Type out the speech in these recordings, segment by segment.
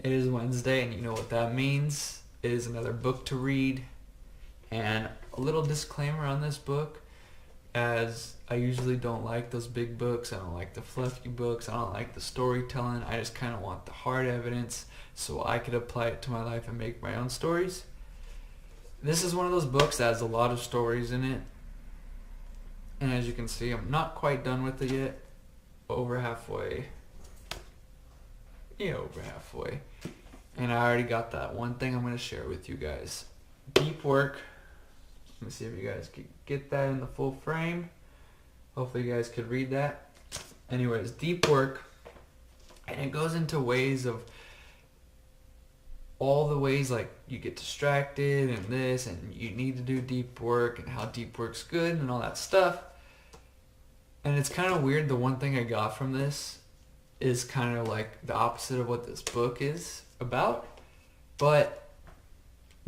It is Wednesday, and you know what that means. It is another book to read. And a little disclaimer on this book, as I usually don't like those big books. I don't like the fluffy books. I don't like the storytelling. I just kind of want the hard evidence so I could apply it to my life and make my own stories. This is one of those books that has a lot of stories in it. And as you can see, I'm not quite done with it yet. Over halfway. Yeah, over halfway. And I already got that one thing I'm going to share with you guys. Deep work. Let me see if you guys could get that in the full frame. Hopefully you guys could read that. Anyways, deep work. And it goes into ways of all the ways like you get distracted and this and you need to do deep work and how deep work's good and all that stuff. And it's kind of weird. The one thing I got from this is kind of like the opposite of what this book is about. But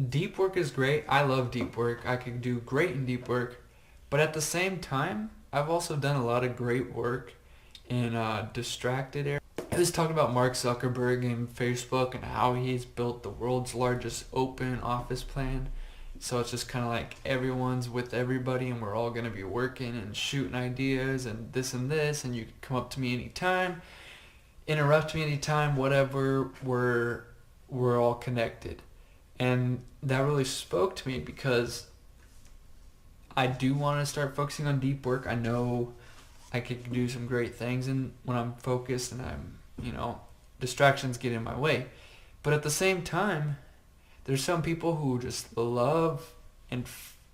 deep work is great. I love deep work. I could do great in deep work. But at the same time, I've also done a lot of great work in distracted areas. It was talking about Mark Zuckerberg and Facebook and how he's built the world's largest open office plan. So it's just kind of like everyone's with everybody and we're all going to be working and shooting ideas and this and you can come up to me anytime, interrupt me anytime, whatever, we're all connected. And that really spoke to me because I do want to start focusing on deep work. I know I could do some great things and when I'm focused and I'm, distractions get in my way. But at the same time, there's some people who just love and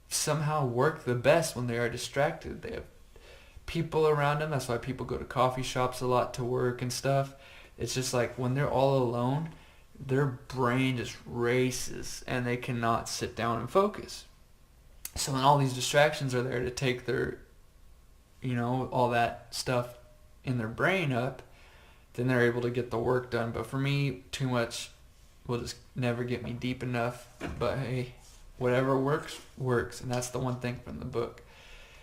somehow work the best when they are distracted. They have people around them. That's why people go to coffee shops a lot to work and stuff. It's just like when they're all alone, their brain just races and they cannot sit down and focus. So when all these distractions are there to take their, all that stuff in their brain up, then they're able to get the work done. But for me, too much will just never get me deep enough. But hey, whatever works, works. And that's the one thing from the book.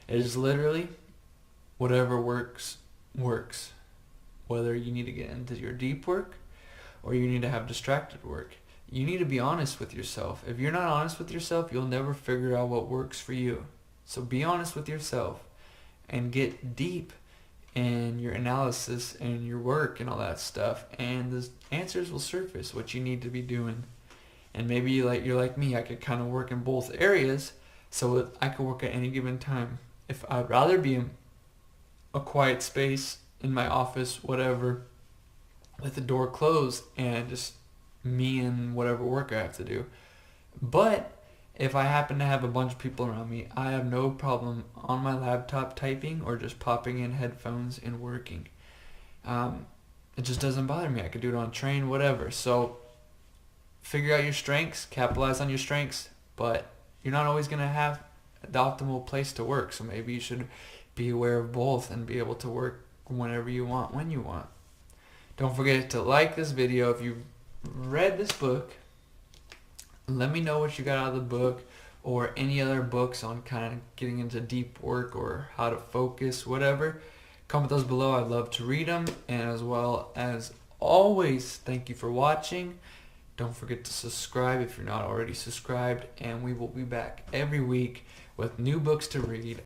It is literally whatever works, works. Whether you need to get into your deep work or you need to have distracted work. You need to be honest with yourself. If you're not honest with yourself, you'll never figure out what works for you. So be honest with yourself and get deep in your analysis and your work and all that stuff. And the answers will surface what you need to be doing. And maybe you're like me, I could kind of work in both areas so I could work at any given time. If I'd rather be in a quiet space in my office, whatever, with the door closed and just me and whatever work I have to do. But if I happen to have a bunch of people around me, I have no problem on my laptop typing or just popping in headphones and working. It just doesn't bother me. I could do it on a train, whatever. So figure out your strengths, capitalize on your strengths, but you're not always going to have the optimal place to work. So maybe you should be aware of both and be able to work whenever you want, when you want. Don't forget to like this video if you've read this book. Let me know what you got out of the book or any other books on kind of getting into deep work or how to focus, whatever. Comment those below. I'd love to read them. And as well as always, thank you for watching. Don't forget to subscribe if you're not already subscribed. And we will be back every week with new books to read.